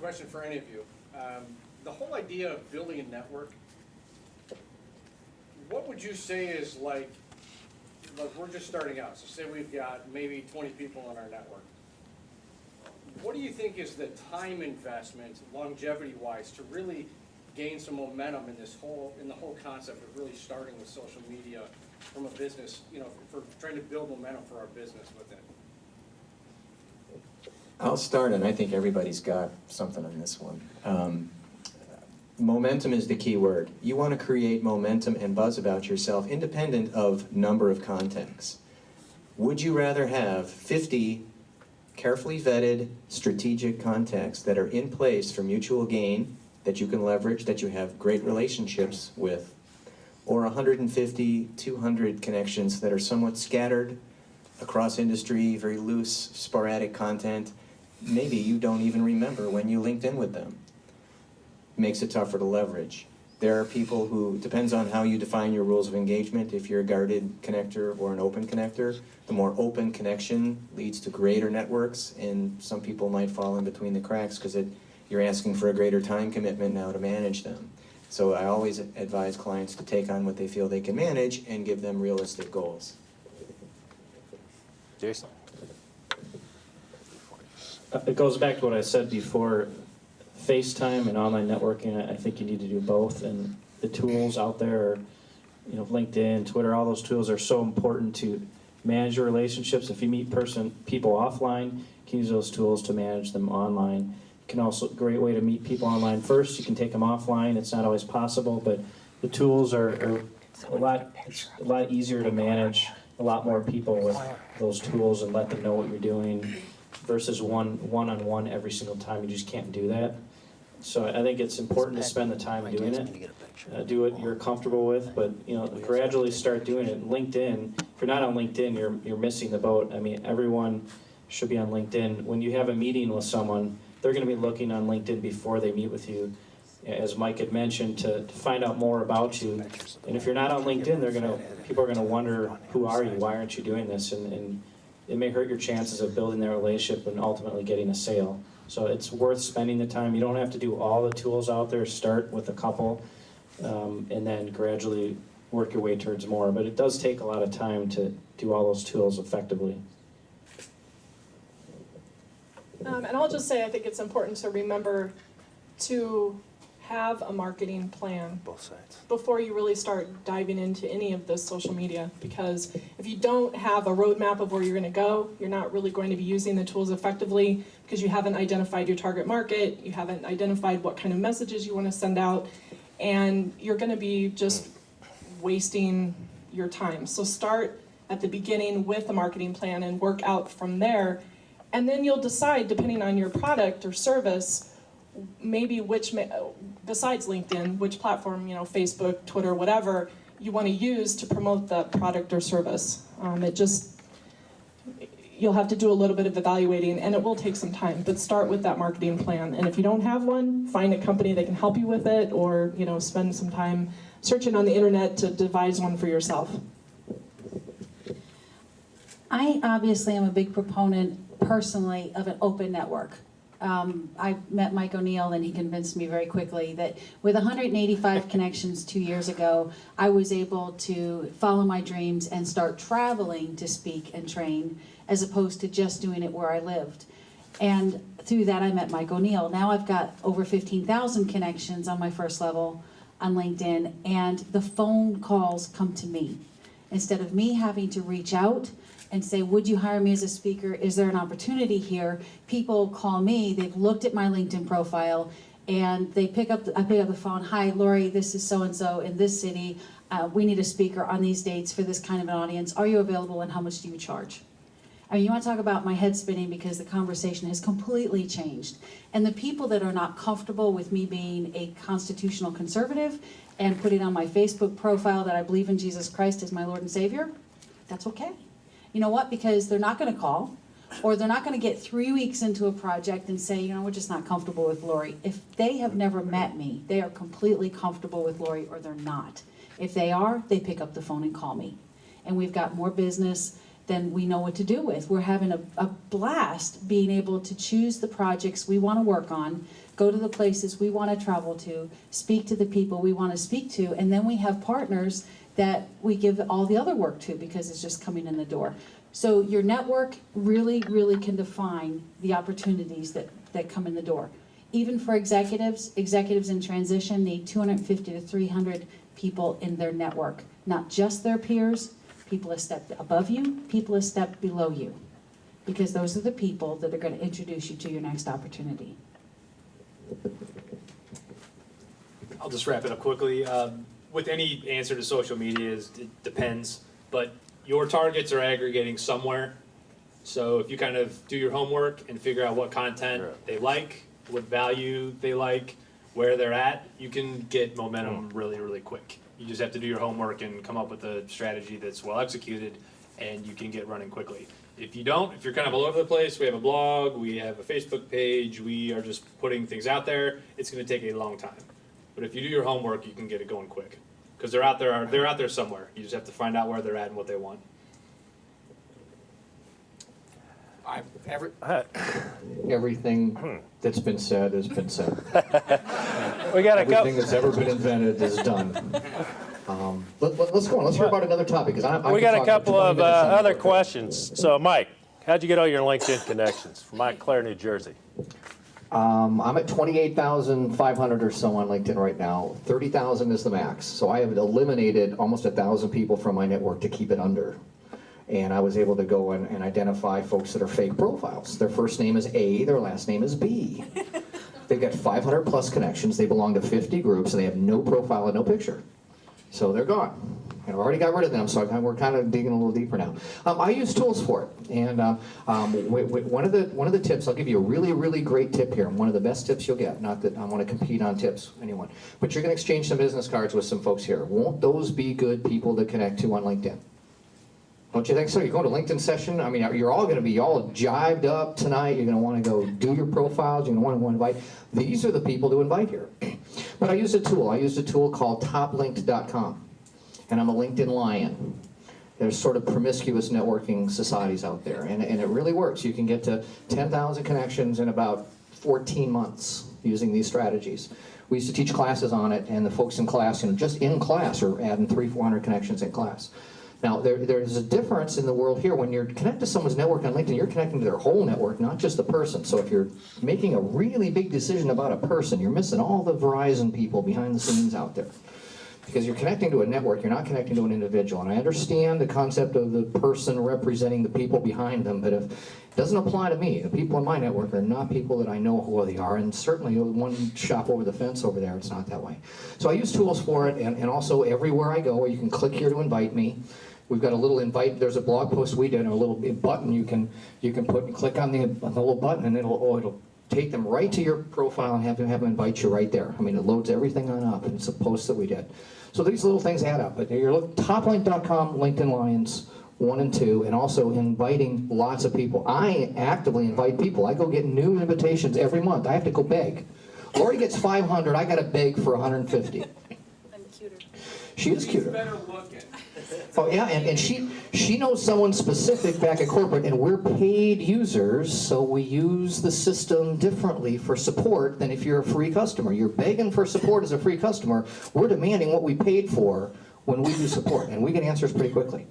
Question for any of you. The whole idea of building a network, what would you say is like we're just starting out, so say we've got maybe 20 people on our network. What do you think is the time investment, longevity-wise, to really gain some momentum in the whole concept of really starting with social media from a business, for trying to build momentum for our business with it? I'll start, and I think everybody's got something on this one. Momentum is the key word. You want to create momentum and buzz about yourself independent of number of contacts. Would you rather have 50 carefully vetted strategic contacts that are in place for mutual gain, that you can leverage, that you have great relationships with, or 150, 200 connections that are somewhat scattered across industry, very loose, sporadic content? Maybe you don't even remember when you linked in with them. Makes it tougher to leverage. There are people who, depends on how you define your rules of engagement, if you're a guarded connector or an open connector, the more open connection leads to greater networks, and some people might fall in between the cracks because you're asking for a greater time commitment now to manage them. So I always advise clients to take on what they feel they can manage and give them realistic goals. Jason? It goes back to what I said before. FaceTime and online networking, I think you need to do both, and the tools out there, LinkedIn, Twitter, all those tools are so important to manage your relationships. If you meet people offline, you can use those tools to manage them online. You can also, great way to meet people online first, you can take them offline. It's not always possible, but the tools are a lot easier to manage, a lot more people with those tools and let them know what you're doing versus one-on-one every single time. You just can't do that. So I think it's important to spend the time doing it. Do what you're comfortable with, but gradually start doing it. LinkedIn, if you're not on LinkedIn, you're missing the boat. I mean, everyone should be on LinkedIn. When you have a meeting with someone, they're going to be looking on LinkedIn before they meet with you, as Mike had mentioned, to find out more about you. And if you're not on LinkedIn, people are going to wonder, who are you? Why aren't you doing this? And it may hurt your chances of building that relationship and ultimately getting a sale. So it's worth spending the time. You don't have to do all the tools out there. Start with a couple, and then gradually work your way towards more. But it does take a lot of time to do all those tools effectively. And I'll just say I think it's important to remember to have a marketing plan Both sides. before you really start diving into any of this social media, because if you don't have a roadmap of where you're going to go, you're not really going to be using the tools effectively because you haven't identified your target market, you haven't identified what kind of messages you want to send out, and you're going to be just wasting your time. So start at the beginning with a marketing plan and work out from there, and then you'll decide, depending on your product or service, maybe besides LinkedIn, which platform, Facebook, Twitter, whatever, you want to use to promote the product or service. You'll have to do a little bit of evaluating, and it will take some time, but start with that marketing plan. And if you don't have one, find a company that can help you with it, or spend some time searching on the internet to devise one for yourself. I obviously am a big proponent personally of an open network. I met Mike O'Neill, and he convinced me very quickly that with 185 connections 2 years ago, I was able to follow my dreams and start traveling to speak and train, as opposed to just doing it where I lived. And through that, I met Mike O'Neill. Now I've got over 15,000 connections on my first level on LinkedIn, and the phone calls come to me. Instead of me having to reach out and say, would you hire me as a speaker? Is there an opportunity here? People call me, they've looked at my LinkedIn profile, and I pick up the phone. Hi, Lori, this is so-and-so in this city. We need a speaker on these dates for this kind of an audience. Are you available, and how much do you charge? I mean, you want to talk about my head spinning, because the conversation has completely changed. And the people that are not comfortable with me being a constitutional conservative and putting on my Facebook profile that I believe in Jesus Christ as my Lord and Savior, that's okay. You know what? Because they're not going to call, or they're not going to get 3 weeks into a project and say, we're just not comfortable with Lori. If they have never met me, they are completely comfortable with Lori, or they're not. If they are, they pick up the phone and call me. And we've got more business, then we know what to do with. We're having a blast being able to choose the projects we want to work on, go to the places we want to travel to, speak to the people we want to speak to, and then we have partners that we give all the other work to because it's just coming in the door. So your network really, really can define the opportunities that come in the door. Even for executives in transition need 250 to 300 people in their network, not just their peers, people a step above you, people a step below you, because those are the people that are going to introduce you to your next opportunity. I'll just wrap it up quickly. With any answer to social media, it depends, but your targets are aggregating somewhere. So if you kind of do your homework and figure out what content they like, what value they like, where they're at, you can get momentum really, really quick. You just have to do your homework and come up with a strategy that's well executed, and you can get running quickly. If you don't, if you're kind of all over the place, we have a blog, we have a Facebook page, we are just putting things out there, it's gonna take a long time. But if you do your homework, you can get it going quick. Because they're out there somewhere. You just have to find out where they're at and what they want. Everything that's been said has been said. We got a Everything couple. that's ever been invented is done. Let's go on. Let's hear about another topic. We got a couple of other questions. So, Mike, how'd you get all your LinkedIn connections? From Montclair, New Jersey. I'm at 28,500 or so on LinkedIn right now. 30,000 is the max. So I have eliminated almost 1,000 people from my network to keep it under. And I was able to go and identify folks that are fake profiles. Their first name is A, their last name is B. They've got 500 plus connections, they belong to 50 groups, and they have no profile and no picture. So they're gone. And I've already got rid of them, so we're kind of digging a little deeper now. I use tools for it, and one of the tips, I'll give you a really, really great tip here, one of the best tips you'll get, not that I want to compete on tips, anyone, but you're going to exchange some business cards with some folks here. Won't those be good people to connect to on LinkedIn? Don't you think so? You go to LinkedIn session, I mean, you're all going to be all jived up tonight. You're going to want to go do your profiles. You're going to want to invite. These are the people to invite here. But I used a tool. I used a tool called toplinked.com. And I'm a LinkedIn lion. There's sort of promiscuous networking societies out there. And it really works. You can get to 10,000 connections in about 14 months using these strategies. We used to teach classes on it, and the folks in class, just in class, are adding 300-400 connections in class. Now, there's a difference in the world here. When you're connected to someone's network on LinkedIn, you're connecting to their whole network, not just the person. So if you're making a really big decision about a person, you're missing all the Verizon people behind the scenes out there. Because you're connecting to a network, you're not connecting to an individual. And I understand the concept of the person representing the people behind them, but it doesn't apply to me. The people in my network are not people that I know who they are, and certainly one shop over the fence over there, it's not that way. So I use tools for it, and also everywhere I go, you can click here to invite me. We've got a little invite, there's a blog post we did, and a little button you can click on the little button, and it'll take them right to your profile and have them invite you right there. I mean, it loads everything on up, and it's a post that we did. So these little things add up. But you're looking toplink.com, LinkedIn Lions 1 and 2, and also inviting lots of people. I actively invite people. I go get new invitations every month. I have to go beg. Lori gets 500. I got to beg for 150. I'm cuter. She is cuter. Better looking. Oh yeah, and she knows someone specific back at corporate, and we're paid users, so we use the system differently for support than if you're a free customer. You're begging for support as a free customer. We're demanding what we paid for when we do support, and we get answers pretty quickly.